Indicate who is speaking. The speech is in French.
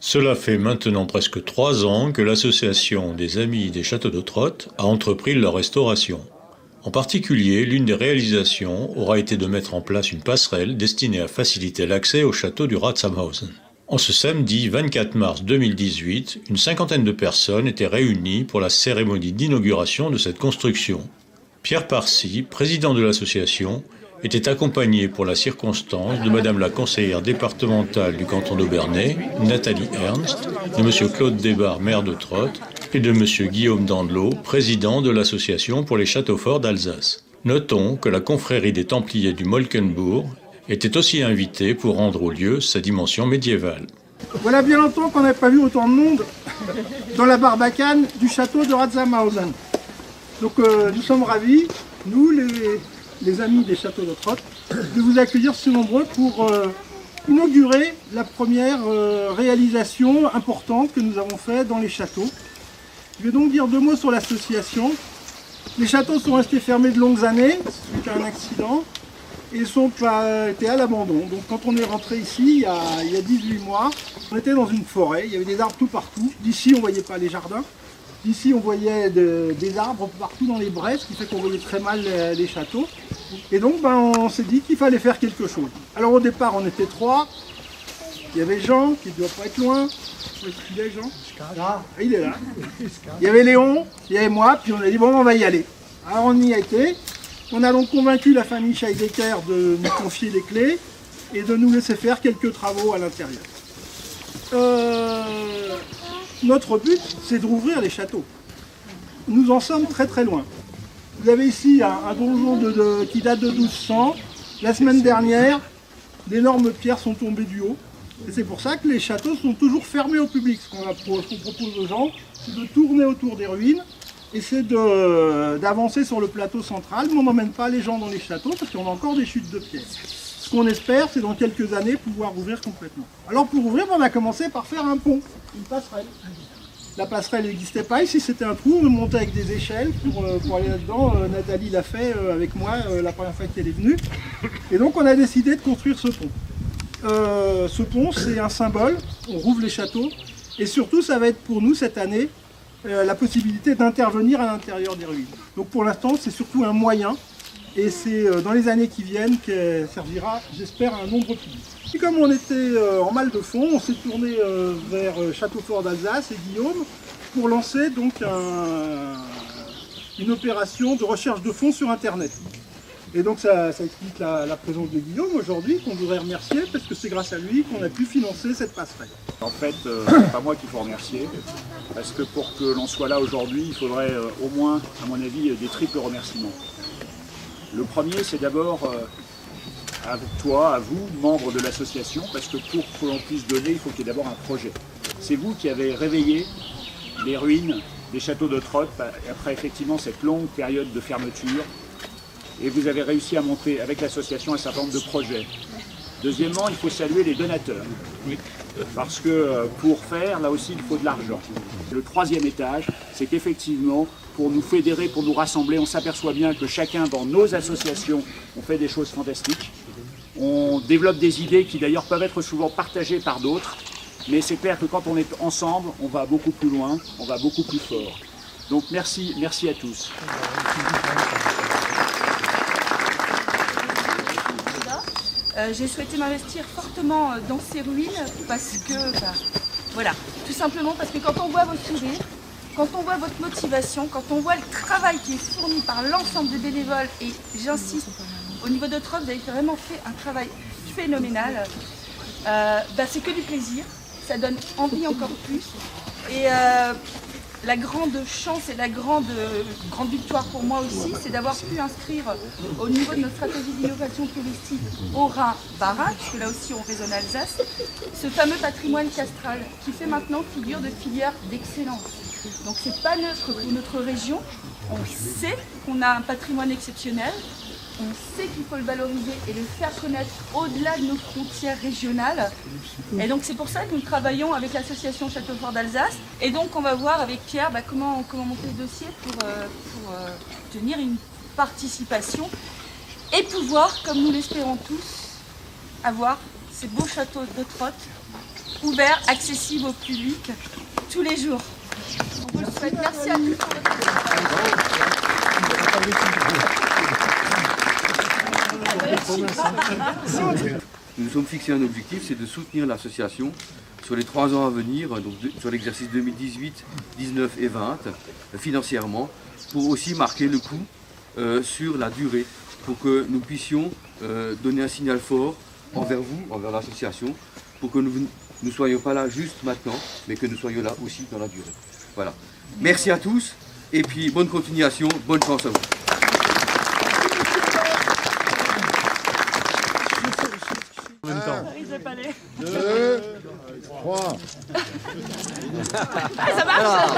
Speaker 1: Cela fait maintenant presque 3 ans que l'association des Amis des Châteaux de Trothe a entrepris leur restauration. En particulier, l'une des réalisations aura été de mettre en place une passerelle destinée à faciliter l'accès au château du Ratsamhausen. En ce samedi 24 mars 2018, une cinquantaine de personnes étaient réunies pour la cérémonie d'inauguration de cette construction. Pierre Parcy, président de l'association, était accompagné pour la circonstance de Madame la conseillère départementale du canton d'Aubernais, Nathalie Ernst, de Monsieur Claude Desbarres, maire de Trothe, et de Monsieur Guillaume Dandelot, président de l'association pour les châteaux forts d'Alsace. Notons que la confrérie des Templiers du Molkenbourg était aussi invitée pour rendre au lieu sa dimension médiévale.
Speaker 2: Voilà bien longtemps qu'on n'avait pas vu autant de monde dans la barbacane du château de Ratsamhausen. Donc nous sommes ravis, nous les amis des châteaux de Trothe, de vous accueillir si nombreux pour inaugurer la première réalisation importante que nous avons faite dans les châteaux. Je vais donc dire 2 mots sur l'association. Les châteaux sont restés fermés de longues années, suite à un accident, et étaient à l'abandon. Donc quand on est rentré ici, il y a 18 mois, on était dans une forêt, il y avait des arbres tout partout. D'ici on ne voyait pas les jardins. D'ici on voyait des arbres partout dans les brais, ce qui fait qu'on voyait très mal les châteaux. Et donc on s'est dit qu'il fallait faire quelque chose. Alors au départ on était 3, il y avait Jean qui ne doit pas être loin. Il est Jean ? Ah, il est là. Il y avait Léon, il y avait moi, puis on a dit bon on va y aller. Alors on y a été. On a donc convaincu la famille Scheidegger de nous confier les clés et de nous laisser faire quelques travaux à l'intérieur. Notre but, c'est de rouvrir les châteaux. Nous en sommes très très loin. Vous avez ici un donjon qui date de 1200. La semaine dernière, d'énormes pierres sont tombées du haut. Et c'est pour ça que les châteaux sont toujours fermés au public. Ce qu'on propose aux gens, c'est de tourner autour des ruines et c'est d'avancer sur le plateau central. Mais on n'emmène pas les gens dans les châteaux parce qu'on a encore des chutes de pierres. Ce qu'on espère, c'est dans quelques années pouvoir ouvrir complètement. Alors pour ouvrir, on a commencé par faire un pont, une passerelle. La passerelle n'existait pas, ici c'était un trou, on montait avec des échelles pour aller là-dedans. Nathalie l'a fait avec moi la première fois qu'elle est venue. Et donc on a décidé de construire ce pont. Ce pont c'est un symbole, on rouvre les châteaux. Et surtout ça va être pour nous cette année la possibilité d'intervenir à l'intérieur des ruines. Donc pour l'instant c'est surtout un moyen. Et c'est dans les années qui viennent qu'elle servira, j'espère, à un nombre public. Et comme on était en mal de fond, on s'est tourné vers Château-Fort d'Alsace et Guillaume pour lancer donc une opération de recherche de fonds sur Internet. Et donc ça explique la présence de Guillaume aujourd'hui, qu'on voudrait remercier, parce que c'est grâce à lui qu'on a pu financer cette passerelle.
Speaker 3: En fait, c'est pas moi qu'il faut remercier, parce que pour que l'on soit là aujourd'hui, il faudrait au moins, à mon avis, des triples remerciements. Le premier, c'est d'abord à toi, à vous, membres de l'association, parce que pour que l'on puisse donner, il faut qu'il y ait d'abord un projet. C'est vous qui avez réveillé les ruines des châteaux de Trothe, après effectivement cette longue période de fermeture, et vous avez réussi à monter avec l'association un certain nombre de projets. Deuxièmement, il faut saluer les donateurs, parce que pour faire, là aussi, il faut de l'argent. Le troisième étage, c'est qu'effectivement, pour nous fédérer, pour nous rassembler, on s'aperçoit bien que chacun dans nos associations, on fait des choses fantastiques. On développe des idées qui d'ailleurs peuvent être souvent partagées par d'autres, mais c'est clair que quand on est ensemble, on va beaucoup plus loin, on va beaucoup plus fort. Donc merci à tous.
Speaker 4: J'ai souhaité m'investir fortement dans ces ruines parce que, voilà, tout simplement parce que quand on voit vos sourires, quand on voit votre motivation, quand on voit le travail qui est fourni par l'ensemble des bénévoles, et j'insiste, au niveau de Trothe, vous avez vraiment fait un travail phénoménal, c'est que du plaisir, ça donne envie encore plus. Et la grande chance et la grande victoire pour moi aussi, c'est d'avoir pu inscrire au niveau de notre stratégie d'innovation touristique au Rhin-Bas-Rhin, puisque là aussi on raisonne Alsace, ce fameux patrimoine castral qui fait maintenant figure de filière d'excellence. Donc c'est pas neutre pour notre région, on sait qu'on a un patrimoine exceptionnel, on sait qu'il faut le valoriser et le faire connaître au-delà de nos frontières régionales. Et donc c'est pour ça que nous travaillons avec l'association Château-Fort d'Alsace. Et donc on va voir avec Pierre comment monter le dossier pour obtenir une participation et pouvoir, comme nous l'espérons tous, avoir ces beaux châteaux de Trothe ouvert, accessible au public tous les jours. On vous le souhaite. Merci à tous.
Speaker 5: Nous nous sommes fixés un objectif, c'est de soutenir l'association sur les 3 ans à venir, donc sur l'exercice 2018, 19 et 20, financièrement, pour aussi marquer le coup sur la durée, pour que nous puissions donner un signal fort envers vous, envers l'association, pour que nous ne soyons pas là juste maintenant, mais que nous soyons là aussi dans la durée. Voilà. Merci à tous, et puis bonne continuation, bonne chance à vous.
Speaker 6: En même temps. 2, 3.
Speaker 4: Ah, ça marche.